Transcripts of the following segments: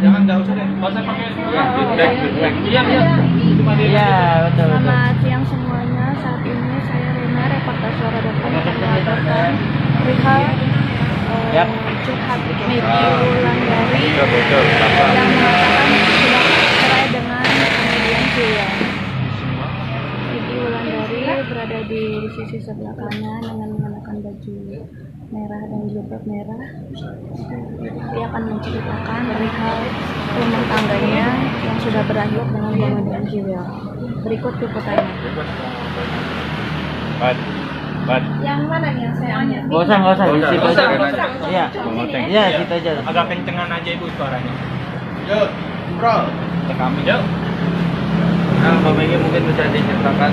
Jangan jauh deh. Nggak usah pakai back. Iya. Iya, betul. Selamat siang semuanya. Saat ini saya Rena, reporter Suara.com akan melaporkan perihal curhat Megi Wulandari yang mengatakan sudah cerai dengan komedian Julia. Megi Wulandari berada di sisi sebelah kanan dengan mengenakan baju merah dan jilbab merah. Dia akan menceritakan perihal rumah tangganya yang sudah berakhir dengan komedian Julia. Berikut liputannya. Yang mana nih yang saya ambil? Nggak usah, di situ aja. Iya, iya, situ aja. Agak kencengan aja ibu suaranya. Yuk, bro. Kami yuk. Nah, Mbak Megi mungkin bisa diceritakan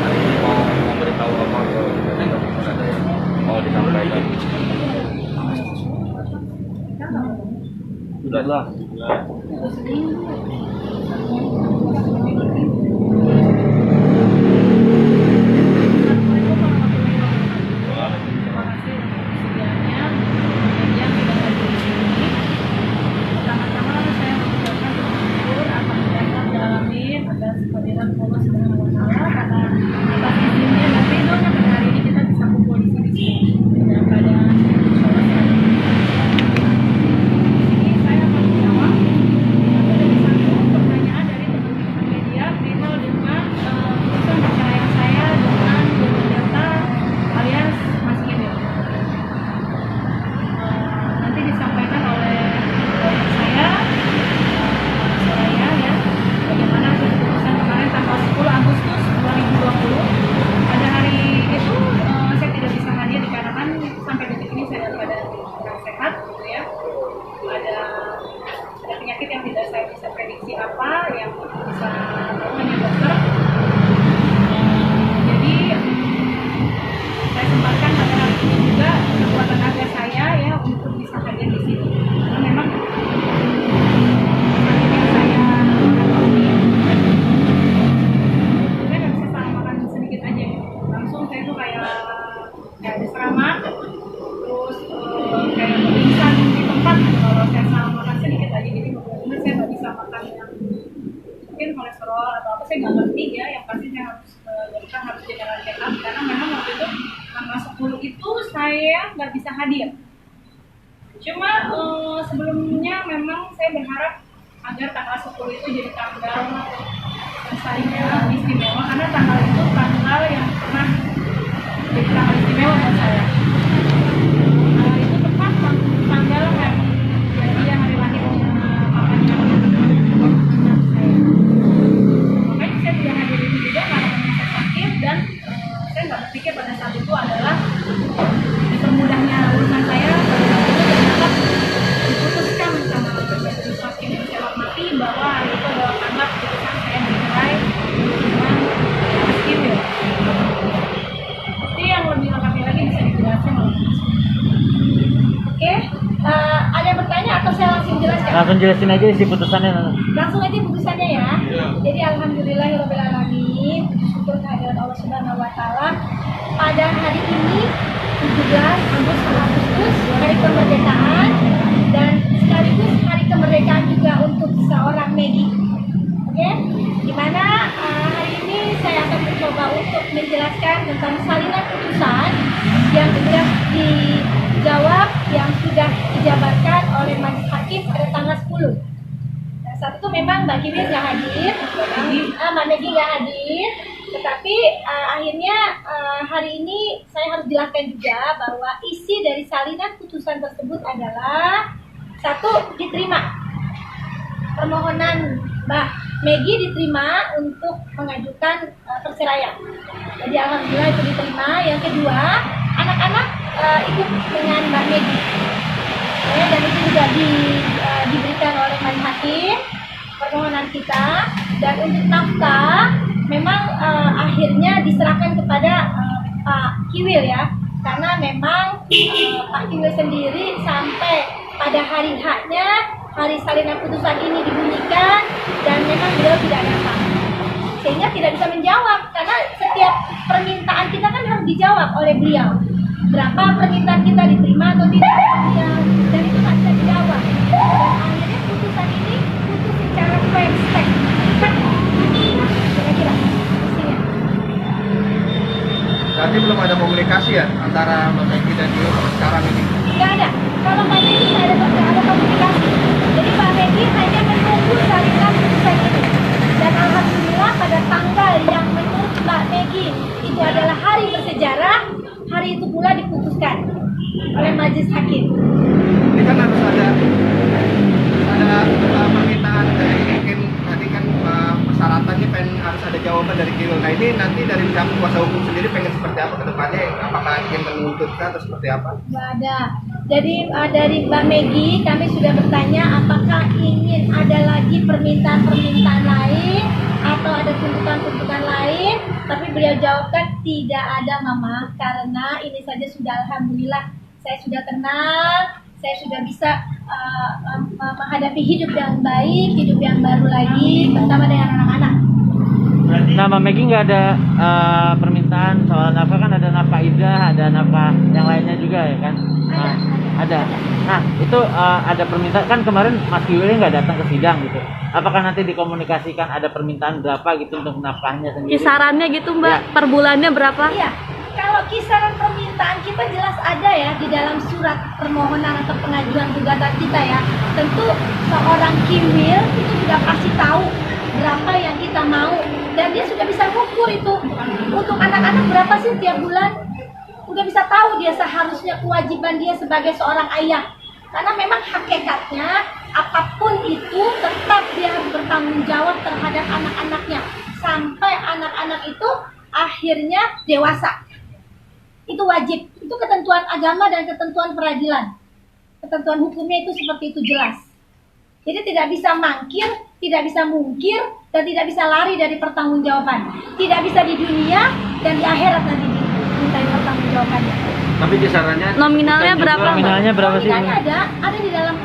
hari ini mau memberitahu apa mau disampaikan. Sudahlah. Penyakit yang tidak saya bisa prediksi apa yang bisa hanya dokter. Jadi saya sempatkan pada hari ini juga kekuatan tenaga saya ya untuk bisa hadir di sini. Karena memang sakit yang saya alami, saya nggak bisa salah makan sedikit aja. Langsung saya tuh kayak ada serangan, terus kayak pingsan di tempat kalau saya salah makan sedikit aja. Jadi benar-benar saya nggak bisa makan yang mungkin kolesterol atau apa, saya nggak ngerti ya. Yang pasti saya harus dokter harus jalan check up karena memang waktu itu tanggal 10 itu saya nggak bisa hadir. Cuma sebelumnya memang saya berharap agar tanggal 10 itu jadi tanggal yang saling istimewa karena tanggal itu tanggal yang pernah jadi tanggal istimewa buat saya. Itu tepat tanggal yang jadi hari lahirnya papanya saya. Makanya saya tidak hadir itu juga karena saya sakit dan saya nggak berpikir pada saat itu adalah dipermudahnya urusan saya. Ternyata diputuskan sama majelis hakim yang saya hormati bahwa itu adalah tanggal keputusan saya bercerai dengan Mas Kiwil. Jadi yang lebih lengkapnya lagi bisa dijelaskan oleh Mas. Oke, ada yang bertanya atau saya langsung jelaskan? Langsung jelasin aja isi putusannya. Langsung aja putusannya ya. Jadi alhamdulillahirobbilalamin, syukur kehadiran Allah Subhanahu wa taala. Pada hari ini 17 Agustus hari kemerdekaan dan sekaligus hari kemerdekaan juga untuk seorang Megi. Oke, dimana hari ini saya akan mencoba untuk menjelaskan tentang salinan putusan yang sudah dijawab, yang sudah dijabarkan oleh majelis hakim pada tanggal 10. Nah, saat itu memang Mbak Kiwil nggak hadir, Mbak Megi nggak hadir, tetapi akhirnya hari ini saya harus jelaskan juga bahwa isi dari salinan putusan tersebut adalah satu, diterima permohonan Mbak Megi diterima untuk mengajukan perceraian. Jadi alhamdulillah itu diterima. Yang kedua, anak-anak ikut dengan Mbak Megi. Ya, dan itu juga diberikan oleh majelis hakim permohonan kita. Dan untuk nafkah memang akhirnya diserahkan kepada Pak Kiwil ya, karena memang Pak Kiwil sendiri sampai pada hari haknya, hari salinan putusan ini dibunyikan dan memang beliau tidak datang, sehingga tidak bisa menjawab karena setiap permintaan kita kan harus dijawab oleh beliau. Berapa permintaan kita diterima atau tidak, dan itu nggak bisa dijawab. komunikasi ya antara Mbak Megi dan Gio sekarang ini? Nggak ada. Kalau Mbak Megi nggak ada komunikasi. Jadi Mbak Megi hanya menunggu salinan putusan ini. Dan alhamdulillah pada tanggal yang menurut Mbak Megi itu adalah hari bersejarah, hari itu pula diputuskan oleh majelis hakim. Ini kan harus ada permintaan dari hakim tadi kan, persyaratannya harus ada jawaban dari Gio. Nah ini nanti dari pihak kuasa hukum sendiri pengen seperti apa ke depannya? Apakah ingin menuntutkan atau seperti apa? Nggak ada. Jadi dari Mbak Megi kami sudah bertanya apakah ingin ada lagi permintaan-permintaan lain atau ada tuntutan-tuntutan lain, tapi beliau jawabkan tidak ada Mama, karena ini saja sudah alhamdulillah saya sudah tenang, saya sudah bisa menghadapi hidup yang baik, hidup yang baru lagi bersama dengan anak-anak. Nah, Mbak Megi nggak ada permintaan soal nafkah, kan ada nafkah idah, ada nafkah yang lainnya juga ya kan? Nah, ada. Nah, itu ada permintaan, kan kemarin Mas Kiwil nggak datang ke sidang gitu. Apakah nanti dikomunikasikan ada permintaan berapa gitu untuk nafkahnya sendiri? Kisarannya gitu Mbak, Ya. per bulannya berapa? Iya, kalau kisaran permintaan kita jelas ada ya di dalam surat permohonan atau pengajuan gugatan kita ya. Tentu seorang Kiwil itu sudah pasti tahu berapa yang kita mau dan dia sudah bisa mengukur itu untuk anak-anak berapa sih tiap bulan. Udah bisa tahu dia seharusnya kewajiban dia sebagai seorang ayah. Karena memang hakikatnya apapun itu tetap dia harus bertanggung jawab terhadap anak-anaknya sampai anak-anak itu akhirnya dewasa. Itu wajib, itu ketentuan agama dan ketentuan peradilan. Ketentuan hukumnya itu seperti itu jelas. Jadi tidak bisa mangkir, tidak bisa mungkir, dan tidak bisa lari dari pertanggungjawaban. Tidak bisa di dunia dan di akhirat nanti dimintai pertanggungjawabannya. Tapi kisarannya Nominalnya berapa? Nominalnya berapa sih? Nominalnya ada di dalam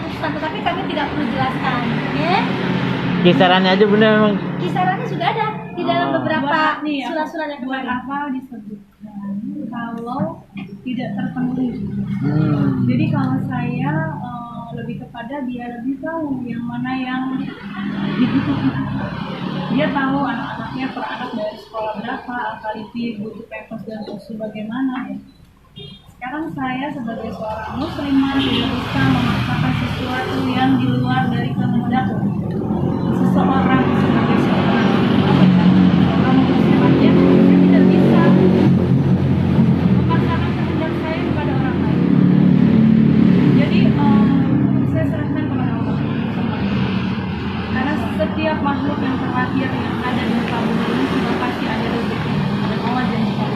putusan, tetapi kami tidak perlu jelaskan. Ya? Kisarannya aja Bunda memang. Kisarannya sudah ada di dalam beberapa nih ya, surat-surat yang buat kemarin. apa disebutkan kalau tidak terpenuhi. Jadi kalau saya lebih kepada dia lebih tahu yang mana yang dibutuhkan. Dia tahu anak-anaknya per anak dari sekolah berapa, apalagi butuh pampers dan susu bagaimana. Sekarang saya sebagai seorang muslimah tidak bisa memaksakan sesuatu yang di luar dari kehendak seseorang sebagai seorang muslimahnya. Saya tidak bisa memaksakan kehendak saya kepada orang lain. Jadi saya serahkan kepada Allah semuanya. Karena setiap makhluk yang terlahir yang ada di muka bumi ini sudah pasti ada rezeki dan Allah janjikan.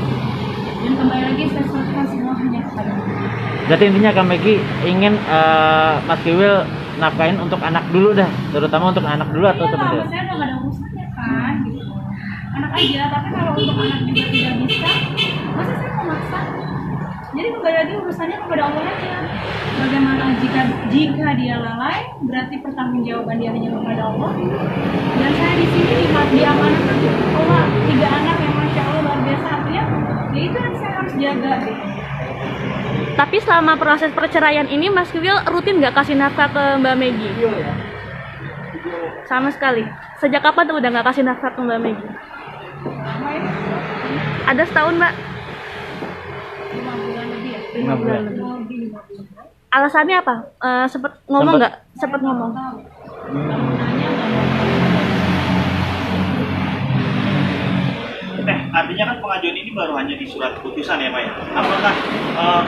Dan kembali lagi saya serahkan semua hanya kepada Allah. Jadi intinya Kak Megi ingin Mas Kiwil nafkahin untuk anak dulu dah, terutama untuk anak dulu atau seperti Iya, apa? saya nggak ada urusannya kan, gitu. Anak aja, tapi kalau untuk anak juga tidak bisa, masa saya mau maksa? Jadi kembali lagi urusannya kepada Allah aja. Bagaimana jika dia lalai, berarti pertanggungjawaban dia hanya kepada Allah. Dan saya di sini diamanahkan Allah 3 anak yang masya Allah luar biasa, artinya ya itu yang saya harus jaga gitu. Tapi selama proses perceraian ini Mas Kiwil rutin nggak kasih nafkah ke Mbak Megi? Sama sekali. Sejak kapan tuh udah nggak kasih nafkah ke Mbak Megi? Ada setahun Mbak? 5 bulan lebih ya. 5 bulan. Lebih 5 bulan. Alasannya apa? Sempet ngomong nggak? Sempet ngomong. Tahu. Kamu nanya nggak mau. Artinya kan pengajuan ini baru hanya di surat putusan ya Pak ya? Apakah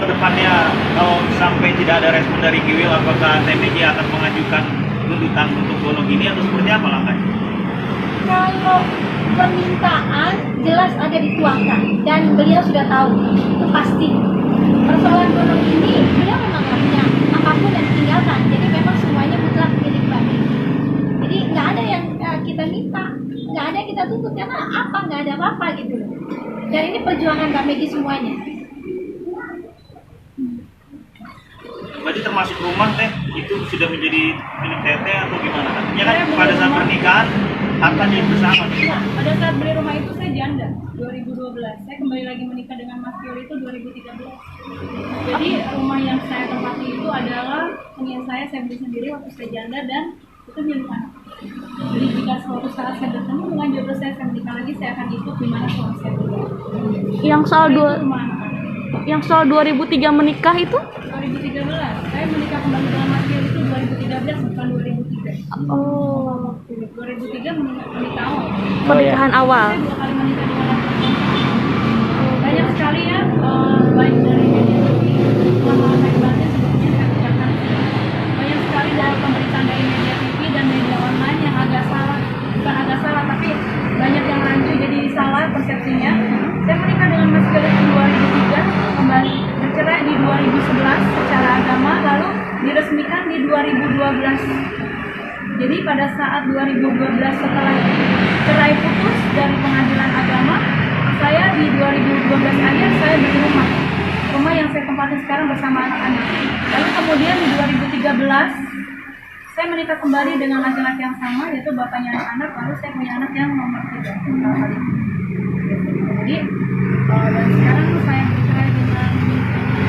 kedepannya kalau sampai tidak ada respon dari Kiwil, apakah TMJ akan mengajukan tuntutan untuk Bono ini atau seperti apa langkahnya? Kalau permintaan jelas ada dituangkan dan beliau sudah tahu itu pasti. Persoalan gunung ini beliau memang nggak punya apapun yang ditinggalkan, jadi memang semuanya mutlak milik Mbak Megi. Jadi nggak ada yang kita minta, nggak ada yang kita tuntut karena apa, nggak ada apa-apa gitu. Dan ini perjuangan Mbak Megi semuanya. Berarti termasuk rumah teh itu sudah menjadi milik Teteh atau gimana? Artinya kan pada saat pernikahan hartanya bersama. Ya, pada saat beli rumah itu saya janda 2012. Saya kembali lagi menikah dengan Mas Kiwil itu 2013. Jadi rumah yang saya tempati itu adalah punya saya beli sendiri waktu saya janda dan itu milik anak. Jadi jika suatu saat saya bertemu dengan jodoh saya menikah lagi, saya akan ikut di mana suami saya berada. Yang soal Itu dua rumah anak-anak. Yang soal 2003 menikah itu? 2013. Saya menikah kembali dengan Mas Kiwil itu 2013 bukan 2003. Oh, 2003 menikah awal. pernikahan awal. Saya 2 kali menikah dengan laki-laki. Banyak sekali ya, baik dari media TV, selama saya baca sebetulnya saya ucapkan banyak sekali dari pemberitaan dari media TV dan media online yang agak salah, bukan agak salah tapi banyak yang rancu jadi salah persepsinya. Saya menikah dengan Mas Kiwil di 2003, kembali bercerai di 2011 secara agama, lalu diresmikan di 2012. Jadi pada saat 2012 setelah cerai putus dari pengadilan agama, saya di 2012 akhir saya beli rumah yang saya tempati sekarang bersama anak-anak. Lalu kemudian di 2013 saya menikah kembali dengan laki-laki yang sama, yaitu bapaknya anak-anak, lalu saya punya anak yang nomor 3 kali. Jadi dan sekarang tuh saya bercerai dengan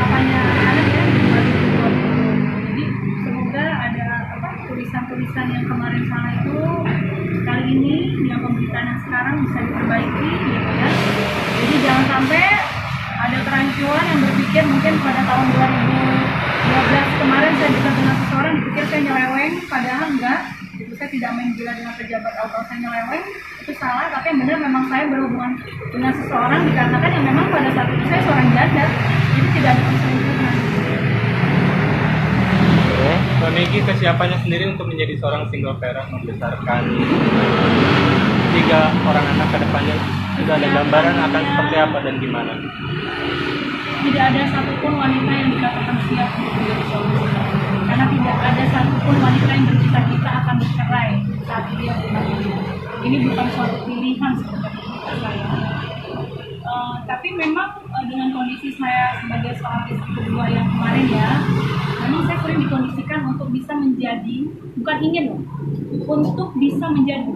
bapaknya anak ya di 2020. Jadi semoga ada tulisan-tulisan yang kemarin salah itu kali ini yang pemberitaan yang sekarang bisa diperbaiki gitu ya. Jadi jangan sampai ada kerancuan yang berpikir mungkin pada tahun 2012 kemarin saya dekat dengan seseorang dipikir saya nyeleweng, padahal enggak. Itu saya tidak main gila dengan pejabat atau saya nyeleweng, itu salah. Tapi yang benar memang saya berhubungan dengan seseorang dikarenakan yang memang pada saat itu saya seorang janda, jadi tidak ada perselingkuhan. Mbak Megi, kesiapannya sendiri untuk menjadi seorang single parent membesarkan 3 orang anak ke depannya, sudah ada gambaran akan seperti apa dan gimana? Tidak ada satupun wanita yang dikatakan siap untuk menjadi suami istri. Karena tidak ada satupun wanita yang bercita-cita akan bercerai saat dia berumah. Ini bukan suatu pilihan seperti itu saya. Tapi memang dengan kondisi saya sebagai seorang istri kedua yang kemarin ya, memang saya sering dikondisikan untuk bisa menjadi, bukan ingin loh, untuk bisa menjadi.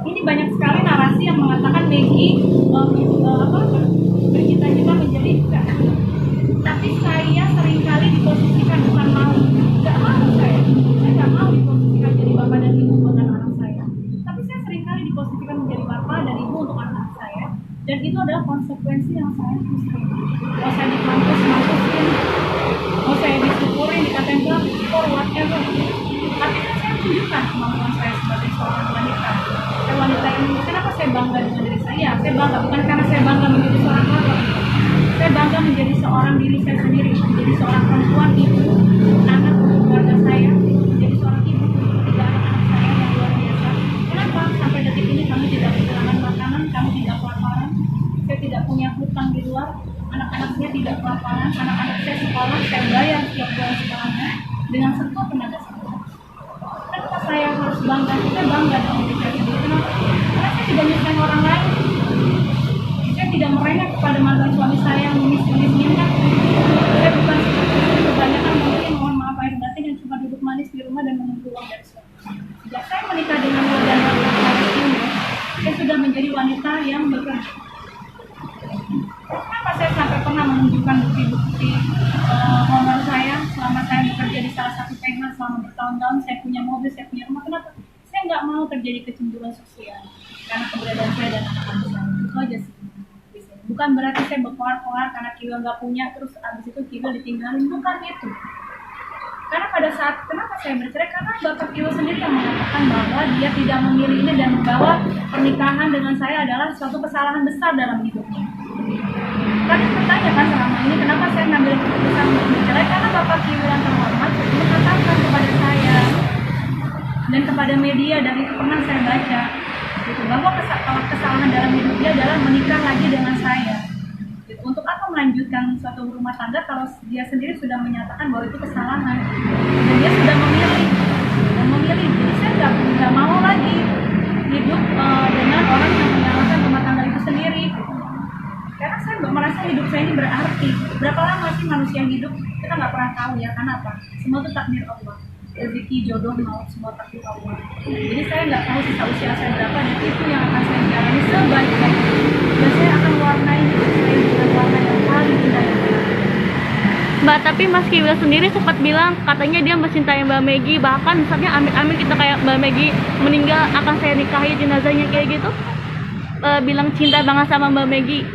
Ini banyak sekali narasi yang mengatakan Megi bercita-cita menjadi enggak. Tapi saya seringkali diposisikan bukan mau, nggak mau saya nggak mau diposisikan jadi bapak dan ibu buat anak-anak saya. Tapi saya seringkali diposisikan menjadi bapak dan ibu untuk anak saya, dan itu adalah konsekuensi yang saya harus terima. Mau saya dimampus-mampusin, mau saya disyukurin, dikatain bilang, or whatever. Tapi kan saya tunjukkan kemampuan saya sebagai seorang wanita. Saya wanita ini, kenapa saya bangga dengan diri saya? Ya, saya bangga bukan karena saya bangga menjadi seorang bapak. Saya bangga menjadi seorang diri saya sendiri, menjadi seorang perempuan, ibu, anak untuk keluarga saya, menjadi seorang ibu untuk 3 anak-anak saya yang luar biasa. Kenapa sampai detik ini kami tidak kehilangan makanan, kami tidak kelaparan, saya tidak punya hutang di luar, anak-anak saya tidak kelaparan, anak-anak saya sekolah, saya bayar setiap bulan sekolahnya dengan sekuat tenaga saya. Kenapa saya harus bangga? Saya bangga dengan diri saya sendiri. Kenapa? Karena saya tidak nyusahin orang lain. Saya tidak merengek kepada mantan suami saya yang miskin-miskinkan. Saya bukan seperti itu. Kebanyakan mungkin mohon maaf lahir batin yang cuma duduk manis di rumah dan menunggu uang dari suami. Sejak saya menikah dengan dan laki-laki ini, saya sudah menjadi wanita yang bekerja. Kenapa saya sampai pernah menunjukkan bukti-bukti honor saya selama saya bekerja di salah satu PH selama bertahun-tahun, saya punya mobil, saya punya rumah. Kenapa? Saya nggak mau terjadi kecemburuan sosial karena keberadaan saya dan anak-anak saya. Itu aja sih. Bukan berarti saya berkoar-koar karena Kiwil nggak punya, terus abis itu Kiwil ditinggalin. Bukan itu. Karena pada saat, kenapa saya bercerai? Karena Bapak Kiwil sendiri yang mengatakan bahwa dia tidak memilih ini dan bahwa pernikahan dengan saya adalah suatu kesalahan besar dalam hidupnya. Kalian bertanya kan selama ini kenapa saya ngambil keputusan untuk bercerai? Karena Bapak Kiwil yang terhormat mengatakan kepada saya dan kepada media, dan itu pernah saya baca gitu, bahwa kesalahan dalam hidup dia adalah menikah lagi dengan saya. Gitu. Untuk apa melanjutkan suatu rumah tangga kalau dia sendiri sudah menyatakan bahwa itu kesalahan dan dia sudah memilih. Jadi saya nggak mau lagi hidup dengan orang yang menyalahkan rumah tangga itu sendiri. Karena saya merasa hidup saya ini berarti. Berapa lama sih manusia hidup? Kita nggak pernah tahu ya. Karena apa? Semua itu takdir Allah. Rezeki, jodoh, maut, semua takdir Allah. Jadi saya nggak tahu sisa usia saya berapa, dan itu yang akan saya jalani sebaik-baiknya. Dan saya akan warnai hidup saya dengan warna yang paling indah. Mbak, tapi Mas Kiwil sendiri sempat bilang katanya dia mencintai Mbak Megi, bahkan misalnya amit-amit kita kayak Mbak Megi meninggal akan saya nikahi jenazahnya kayak gitu, bilang cinta banget sama Mbak Megi.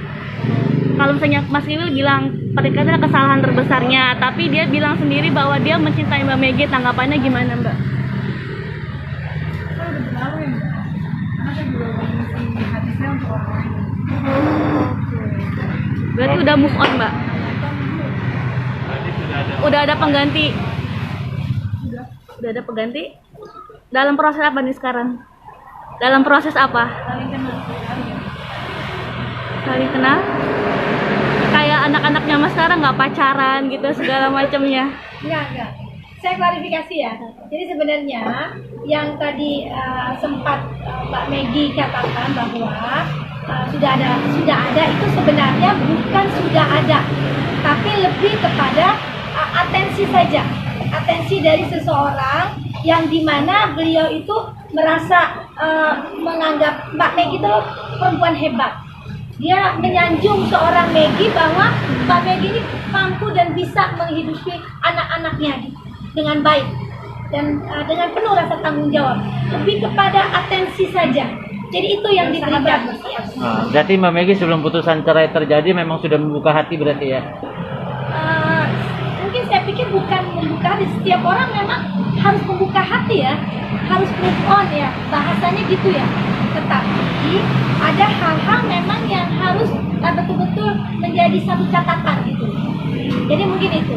Kalau misalnya Mas Kiwil bilang pernikahan adalah kesalahan terbesarnya, tapi dia bilang sendiri bahwa dia mencintai Mbak Megi. Tanggapannya gimana, Mbak? Kalau udah berlalu ya Mbak, karena saya juga udah mengisi hati saya untuk orang lain. Berarti udah move on, Mbak? Udah ada pengganti? Udah ada pengganti? Dalam proses apa nih sekarang? Dalam proses apa? Saling kenal? Kayak anak-anaknya mas sekarang nggak pacaran gitu segala macamnya. Enggak. Saya klarifikasi ya. Jadi sebenarnya yang tadi sempat Mbak Megi katakan bahwa sudah ada itu sebenarnya bukan sudah ada, tapi lebih kepada atensi saja. Atensi dari seseorang yang dimana beliau itu merasa menganggap Mbak Megi itu perempuan hebat. Dia menyanjung seorang Megi bahwa Mbak Megi ini mampu dan bisa menghidupi anak-anaknya dengan baik dan dengan penuh rasa tanggung jawab. Lebih kepada atensi saja. Jadi itu yang diberikan. Berarti Mbak Megi sebelum putusan cerai terjadi memang sudah membuka hati berarti ya? Mungkin saya pikir bukan membuka hati. Setiap orang memang harus membuka hati ya, harus move on ya, bahasanya gitu ya. Tetapi ada hal-hal memang yang harus betul-betul menjadi satu catatan gitu. Jadi mungkin itu.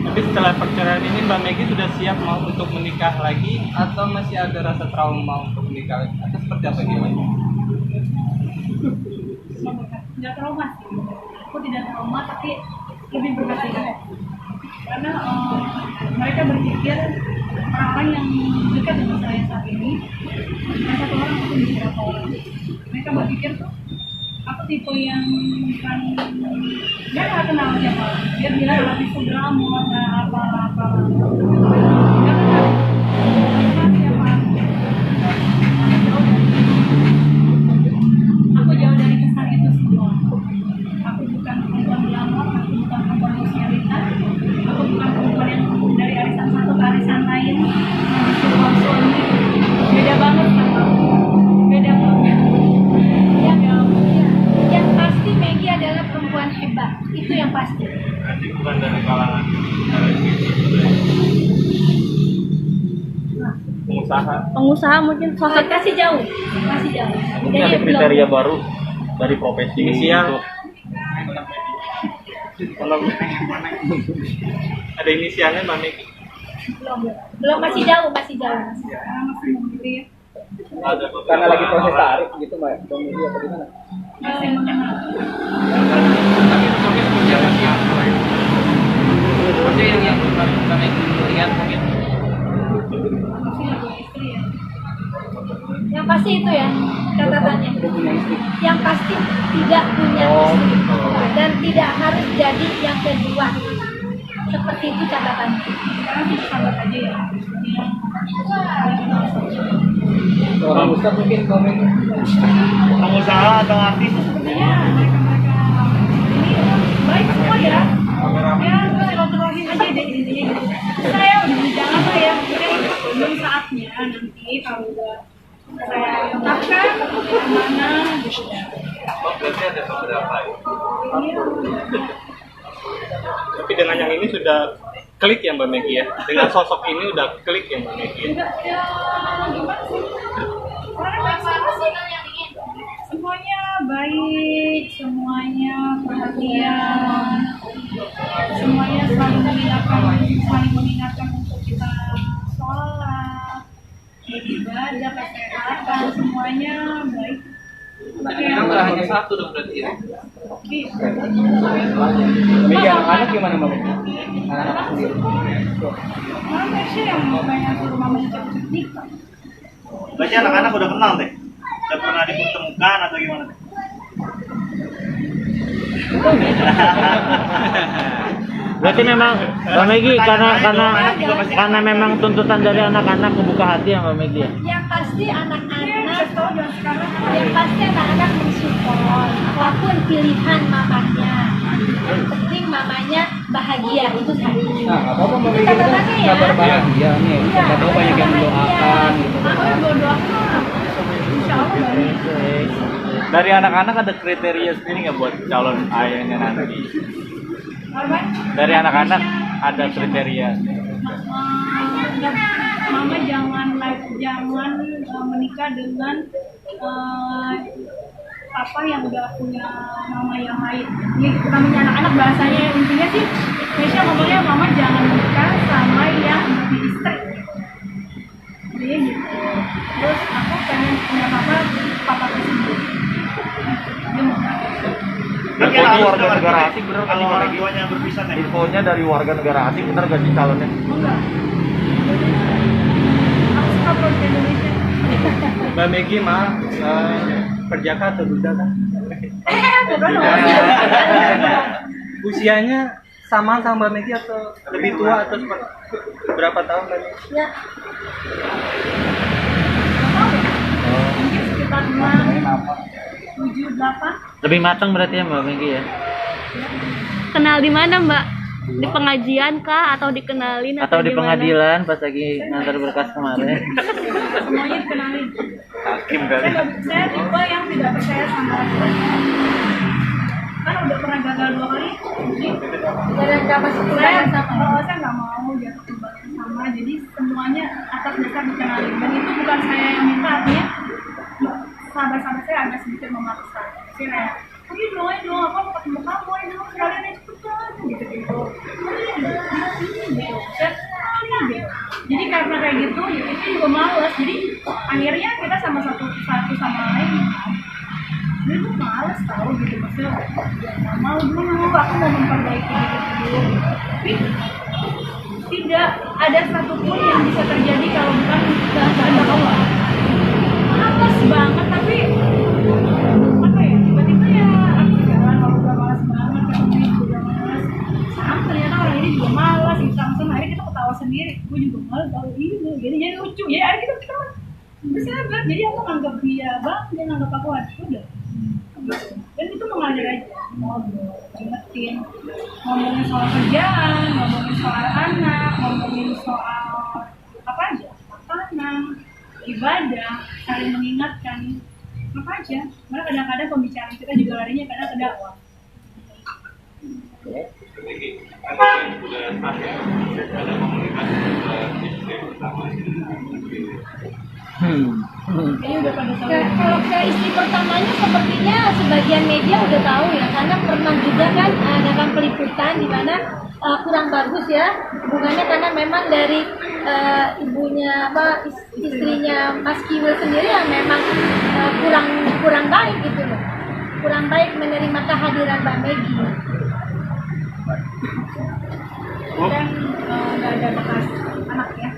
Tapi setelah perceraian ini Mbak Megi sudah siap mau untuk menikah lagi atau masih ada rasa trauma untuk menikah lagi? Atau seperti apa gimana? Tidak trauma sih. Aku tidak trauma, tapi lebih berhati-hati. Karena mereka berpikir orang-orang yang dekat dengan saya saat ini, yang satu orang atau beberapa orang, mereka berpikir tuh aku tipe yang bukan, dia nggak kenal siapa, dia bilang habis itu drama nggak apa-apa, dia kenal siapa, aku jauh dari kesan itu semua. Aku bukan perempuan drama, aku bukan perempuan sosialita, aku bukan perempuan yang dari arisan satu ke arisan lain, suami, beda banget sama aku, beda banget. Yang pasti Megi adalah perempuan hebat, itu yang pasti. Nanti bukan dari kalangan Pengusaha mungkin sosok Masih jauh. Mungkin ada kriteria baru dari profesi Inisial. untuk ada inisialnya Mbak Megi. belum masih jauh. Karena masih memilih, Karena lagi proses tarik gitu Mbak. masih mengenal. Maksudnya yang Mbak Megi lihat mungkin. Masih lagi istri ya. Yang pasti itu ya catatannya. Yang pasti tidak punya istri dan tidak harus jadi yang kedua. Seperti itu catatannya. Sekarang sih sahabat aja ya. Orang besar mungkin komen. pengusaha atau artis? Sebenarnya mereka-mereka ini baik semua ya. Ya silaturahim aja deh intinya gitu. Saya udah jangan lah ya. Mungkin saatnya nanti kalau udah saya tetapkan yang mana gitu. Berarti ada beberapa ya. Iya. Tapi dengan yang ini sudah klik ya Mbak Megi ya. Dengan sosok ini udah klik ya Mbak Megi. Enggak ya gimana sih? Orangnya baik semua sih. Semuanya baik, semuanya perhatian, semuanya selalu mengingatkan untuk kita sholat, beribadah, kesehatan, semuanya baik. Nggak hanya satu dong berarti ya. Megi anak-anak gimana Mbak Megi? Anak-anak sendiri. Mana sih yang pengen suruh mamanya cepet nikah? Berarti anak-anak udah kenal deh? Udah pernah dipertemukan atau gimana? Berarti memang Mbak Megi karena memang tuntutan dari anak-anak membuka hati ya Mbak Megi ya? Yang pasti anak-anak mensupport apapun pilihan mamanya. Yang penting mamanya bahagia itu saja. Nah, apa-apa Mbak Megi Catatannya ya. kabar bahagia nih. Iya, Siapa tahu banyak yang mendoakan gitu. Doa-doa insya Allah baik. Dari anak-anak ada kriteria sendiri nggak buat calon ayahnya nanti? Apa? Dari anak-anak ada kriteria. Mama jangan menikah dengan papa yang udah punya mama yang lain. Ini namanya anak-anak bahasanya intinya sih Mesya ngomongnya mama jangan menikah sama yang lebih istri. Jadi gitu. Terus aku pengen punya papa tersebut. Dia mau Infonya warga negara asing bener kan? Kalau orang jiwanya berpisah nih. Infonya dari warga negara asing bener gak sih calonnya? enggak. Aku suka produk Indonesia. Mbak Megi mah perjaka atau duda kan? Bukan Usianya sama Mbak Megi atau lebih tua atau berapa tahun Mbak Megi? Ya, mungkin sekitar 6, 7, 8. Lebih matang berarti ya Mbak Megi ya? Kenal di mana, Mbak? Di pengajian kah atau dikenalin Atau di gimana? pengadilan pas lagi ngantar berkas kemarin? Semuanya dikenalin. Hakim kali. Saya tipe yang tidak percaya sama laki-laki. Kan udah pernah gagal 2 kali. Jadi dan kapasitas saya nggak mau jatuh kembali sama. Jadi semuanya atas dasar dikenalin. Dan itu bukan saya yang minta, artinya sahabat-sahabat saya agak sedikit memaksa. Saya kayak, ayo dong, apa mau ketemu kamu, ayo dong, sekalian aja cepetan, gitu-gitu. Jadi karena kayak gitu, itu juga males. Jadi akhirnya kita sama satu sama lain. Jadi tuh males tau gitu, maksudnya nggak mau dulu, aku mau memperbaiki dulu. Tapi tidak ada satupun yang bisa terjadi kalau bukan kehendak Allah. Males banget, tapi apa ya, tiba-tiba ya aku jalan kalau udah malas banget, kamu juga malas. Sama ternyata orang ini juga malas, sama akhirnya kita ketawa sendiri. Gue juga malas kalau ini, jadi lucu. Jadi akhirnya kita bersahabat. Jadi aku nganggap dia bang, dia nganggap aku adik, udah. Dan itu mengalir aja, ngobrol, ingetin, ngomongin soal kerjaan, ngomongin soal anak, ngomongin soal apa aja, makanan, ibadah, saling mengingatkan, apa aja. Malah kadang-kadang pembicaraan kita juga larinya kadang ke dakwah. Kayaknya udah pada tahu. Kalau ke istri pertamanya sepertinya sebagian media udah tahu ya, karena pernah juga kan dalam peliputan di mana kurang bagus ya hubungannya, karena memang dari ibunya istrinya Mas Kiwil sendiri yang memang kurang baik gitu loh, kurang baik menerima kehadiran Mbak Megi. Dan nggak ada bekas anak ya.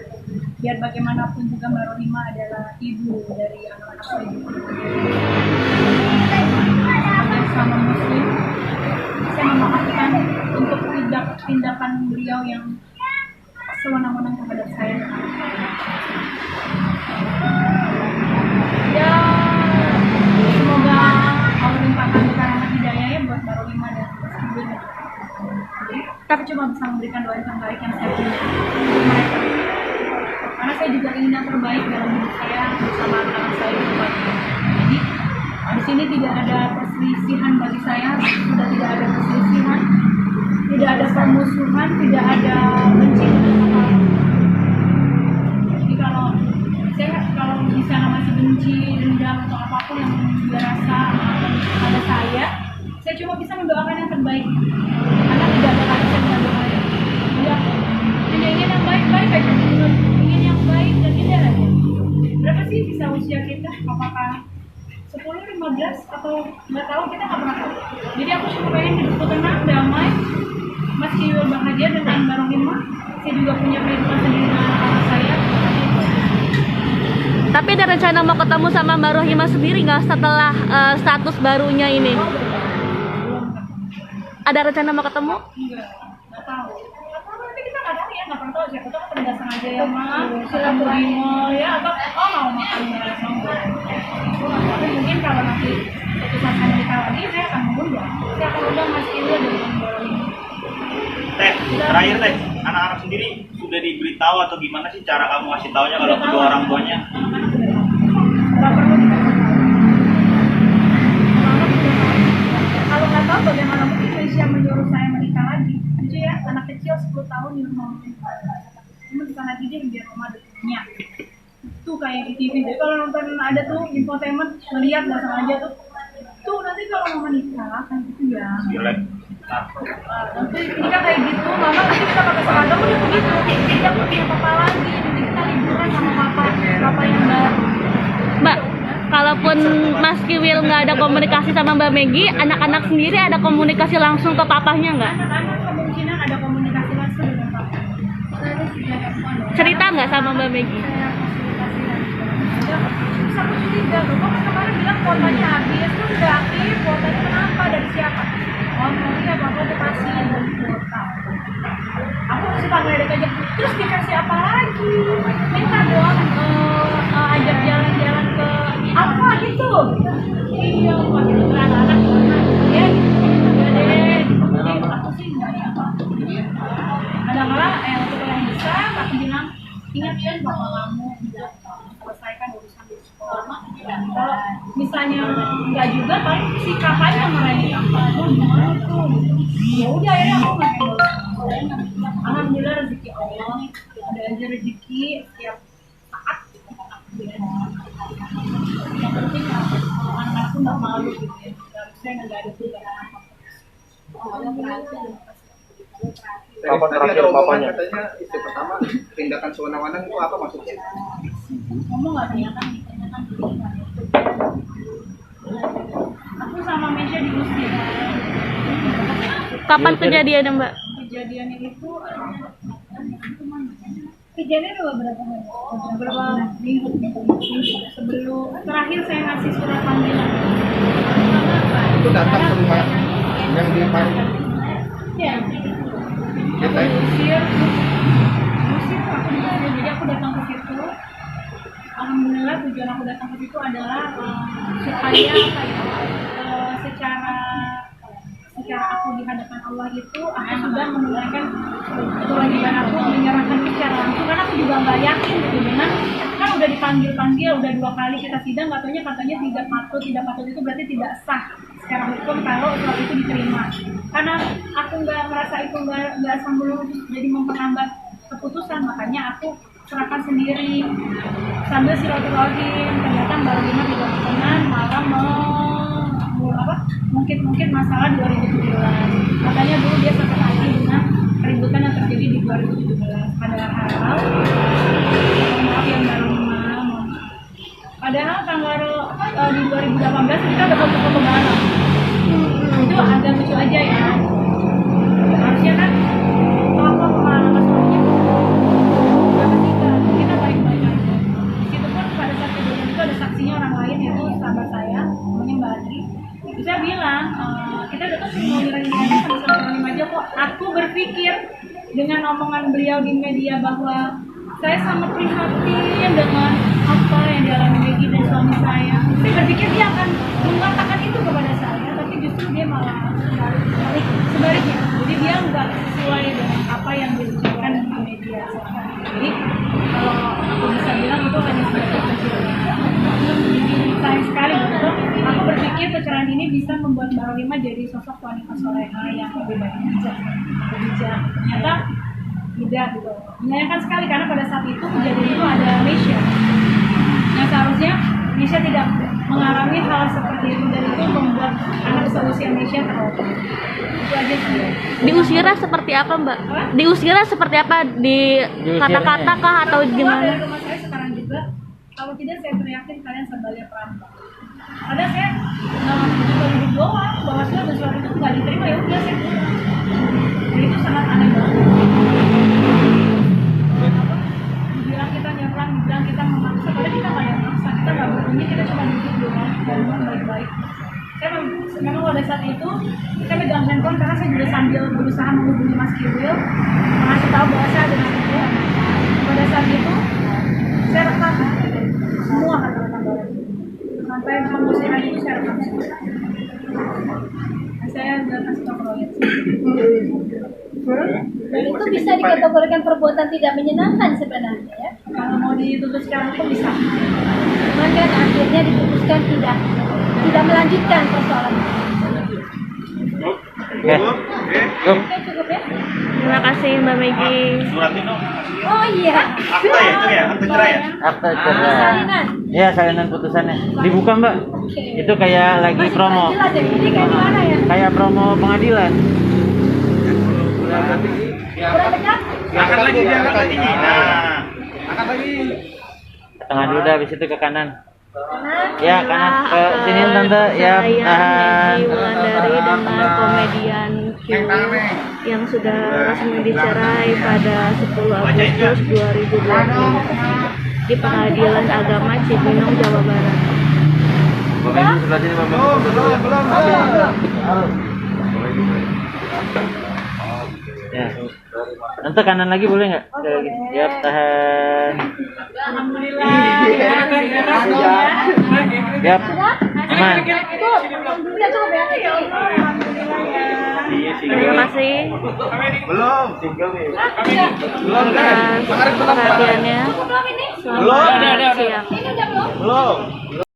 Biar bagaimanapun juga Mbak Rohima adalah ibu dari anak-anak saya. Sama Muslim, saya memaafkan untuk tindakan beliau yang sewenang-wenang terhadap saya. Ya, semoga Allah limpahkan karunia hidayahnya buat Mbak Rohima dan Mas Kiwil. Tapi cuma bisa memberikan doa yang terbaik yang saya punya untuk mereka. Karena saya juga ingin yang terbaik dalam hidup saya bersama anak-anak saya di depannya. Jadi di sini tidak ada perselisihan bagi saya, sudah tidak ada perselisihan, tidak ada permusuhan, tidak ada benci dengan apa-apa. Jadi kalau misalnya masih benci, dendam atau apapun yang dia rasa pada saya cuma bisa mendoakan yang terbaik. Karena tidak ada lagi yang saya doain. Jadi hanya ingin yang baik-baik aja. Ingin yang baik dan indah aja. Berapa sih bisa usia kita? Apakah 10, 15 atau nggak tahu, kita nggak pernah tahu. Jadi aku cuma pengen hidupku tenang, damai, Mas Kiwil bahagia dengan Mbak Rohima. Saya juga punya kehidupan sendiri dengan anak-anak saya. Tapi ada rencana mau ketemu sama Mbak Rohima sendiri nggak setelah status barunya ini? Ada rencana mau ketemu? Nggak tahu. Tapi kita nggak tahu ya, nggak pernah tahu. Siapa tahu kan nggak sengaja ya mah silaturahmi ya, atau mau makan bareng. Tapi mungkin kalau nanti keputusan saya nikah lagi, saya akan mengundang. Saya akan undang Mas Kiwil dan Mbak Rohima. Teh, terakhir Teh, anak-anak sendiri sudah diberitahu atau gimana sih cara kamu ngasih taunya kalau kedua orang tuanya? Anak-anak sudah tahu. Nggak perlu dikasih tahu. Anak-anak sudah tahu. Kalau nggak tahu bagaimana mungkin Aisyah menyuruh saya menikah lagi? tahun di rumah cuma di sana aja biar rumah ada punya tuh kayak di TV. Jadi kalau nonton ada tuh infotainment ngeliat nggak sengaja tuh nanti kalau mau nikah kan gitu ya. Nanti nikah kayak gitu, mama nanti kita pakai seragam udah begitu. Kita punya papa lagi, nanti kita liburan sama papa yang baru. Mbak, kalaupun Mas Kiwil nggak ada komunikasi sama Mbak Megi, anak-anak sendiri ada komunikasi langsung ke papahnya nggak? Anak-anak kemungkinan ada komunikasi langsung dengan papa. Cerita nggak sama Mbak Megi? Bisa aku curiga loh, kok kan kemarin bilang kuotanya habis, terus udah aktif, kuotanya kenapa, dari siapa? Oh, iya bapak tuh kasih dari kuota. Aku suka ngeledek aja, terus dikasih apa lagi? Minta dong, ajak jalan-jalan ke apa gitu? Iya, pakai anak-anak ya, deh. Aku sih enggak ya apa. Kadang-kadang untuk yang bisa, aku bilang ingat ya bahwa kamu tidak selesaikan urusan di sekolah. Kalau misalnya enggak juga, paling si kakaknya marahin apa? Ya udah akhirnya aku nggak handle. Alhamdulillah rezeki Allah, ada aja rezeki setiap saat. Yang penting anak-anakku nggak malu gitu ya. Saya nggak ada perbedaan apa. Allah berhasil. Kapan terakhir papanya? Katanya istri pertama tindakan sewenang-wenang itu apa maksudnya? Ngomong nggak tindakan, aku sama Mesya diusir. Kapan kejadiannya Mbak? Kejadiannya itu kejadian udah beberapa minggu sebelum terakhir saya ngasih surat panggilan. Itu datang ke rumah yang di Paris. Ya. Aku diusir aku diusir, jadi aku datang ke situ. Alhamdulillah tujuan aku datang ke situ adalah supaya secara aku di hadapan Allah itu aku sudah menunaikan kewajiban aku menyerahkan secara langsung, karena aku juga nggak yakin gitu dengan kan udah dipanggil udah 2 kali kita sidang, katanya tidak patut itu berarti tidak sah secara hukum kalau surat itu diterima, karena aku nggak merasa itu nggak sambung jadi memperlambat keputusan, makanya aku serahkan sendiri sambil silaturahim. Ternyata Mbak Rina tidak berkenan, malah mungkin masalah 2017. Makanya dulu dia sakit hati dengan keributan yang terjadi di 2017. Padahal maaf yang Mbak Rina, padahal tanggal di 2018 kita udah foto-foto bareng. Itu agak lucu aja ya. Harusnya kan apa pengalaman sebelumnya kita baik-baik aja. Meskipun pada saat kejadian itu ada saksinya orang lain, yaitu sahabat saya namanya Mbak Adri. Itu saya bilang kita datang mau nilai-nilainya sama-sama aja kok. Aku berpikir dengan omongan beliau di media bahwa saya sangat prihatin dengan apa yang dialami Megi dan suami saya. Saya berpikir dia akan mengatakan itu kepada saya, tapi justru dia malah sebaliknya. Jadi dia nggak sesuai dengan apa yang diucapkan di media. Jadi kalau aku bisa bilang itu hanya sebatas kecil. Jadi sayang sekali gitu. Aku berpikir perceraian ini bisa membuat Mbak Rohima jadi sosok wanita soleha yang lebih baik bijak. Ternyata tidak gitu. Menyayangkan sekali karena pada saat itu kejadian itu ada Mesya. Yang seharusnya Mesya tidak mengalami hal seperti itu, dan itu membuat anak seusia Mesya terluka. Itu aja sih. Diusirnya seperti apa Mbak? Diusirnya seperti apa? Di kata-kata kah atau Keluar gimana? dari rumah saya sekarang juga. Kalau tidak saya teriakin kalian sebagai perampok. Ada saya juga duduk doang, bahwa surat itu nggak diterima, ya udah saya pulang. Dan itu sangat aneh banget. Dibilang kita nyerang, dibilang kita memaksa, padahal kita nggak yang maksa, kita nggak berbunyi, kita cuma duduk doang, ngomong baik-baik. Saya memang pada saat itu saya megang handphone karena saya juga sambil berusaha menghubungi Mas Kiwil, mengasih tahu bahwa saya ada nasibnya. Pada saat itu saya rekam semua kata-kata Mbak, sampai pengusiran itu saya rekam semua. Saya udah kasih tahu proyek. Dan itu bisa dikategorikan perbuatan tidak menyenangkan sebenarnya ya. Kalau mau dituntut secara hukum bisa. Cuman kan akhirnya diputuskan tidak melanjutkan persoalan itu. Oke. Oke, cukup ya. Terima kasih Mbak Megi. Surat itu Oh iya. akta ya itu ya, akta cerai ya. Akta cerai. Salinan. Iya, salinan putusannya. Dibuka Mbak. Oke. Itu kayak lagi Masih promo. jelas ya. Ini kayak gimana ya? Kayak promo pengadilan. Kurang dekat? Angkat lagi dia, angkat lagi. Nah, Ke tengah dulu dah, habis itu ke kanan. Kanan. Ya, kanan ke sini tante. Ya, Saya tahan. Megi Wulandari dengan komedian Kiwi yang sudah resmi dicerai pada 10 Agustus 2020 di Pengadilan Agama Cibinong, Jawa Barat. Mbak Megi sebelah sini, Mbak Megi. Ya. Tante kanan lagi boleh nggak? Ya, tahan. Yap. Aman. Itu alhamdulillah cukup ya. Terima kasih Belum. atas perhatiannya. Belum ini? Selamat siang. Ini udah belum? Belum.